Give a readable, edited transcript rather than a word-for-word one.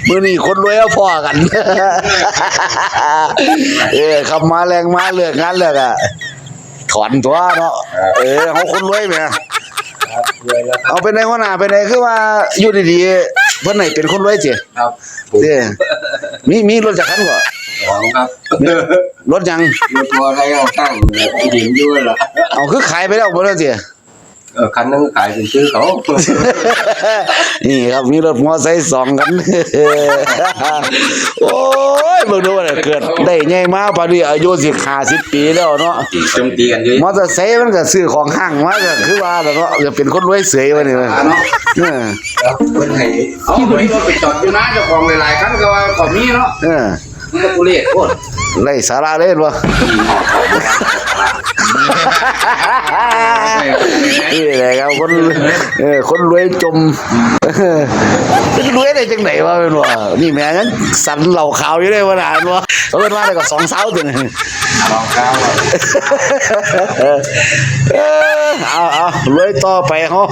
มื้อนี้คนรวยเอาพ่อกันขับมาแรงมาเลิกงานเลิกอ่ะถอนตัวเนาะเฮาคนรวยแหมเอาไปไหนหัวหน้าไปไหนคือว่าอยู่ดีๆเพิ่นให้เป็นคนรวยจิครับเด้มีรถจักรคันบ่ของครับรถยังรถมอเตอร์ไซค์เอาตั้งดินอยู่ล่ะเอาคือขายไปแล้วบ่แล้วจิคันนึงขายเป็นชื่อเขานี่ครับมีรถมอไซค์2คันโอ้ยเบิ่งดูว่าเกิดได้ใหญ่มาป่านนี้อายุสิ50ปีแล้วเนาะโจมตีกันอยู่มอเตอร์ไซค์มันก็ซื้อของห้างมาก็คือว่าแล้วเนาะจะเป็นคนรวยเสยว่านี่เนาะแล้วเพิ่นให้เอาบ่ได้ไปจอดอยู่นะเจ้าของหลายๆคันก็ว่าก็มีเนาะมันก็ทุเรศโคตรไร้สาระเลยบ่นี่แหละครับคนรวยจมรวยได้จังไหนวะเป็นว่านี่แม่งั้นสันเหล่าขาวอยู่ได้บ่นานวะเอิ้นว่าได้ก็2 เช้าตัวนึงลองข้าวเอารวยต่อไปเฮา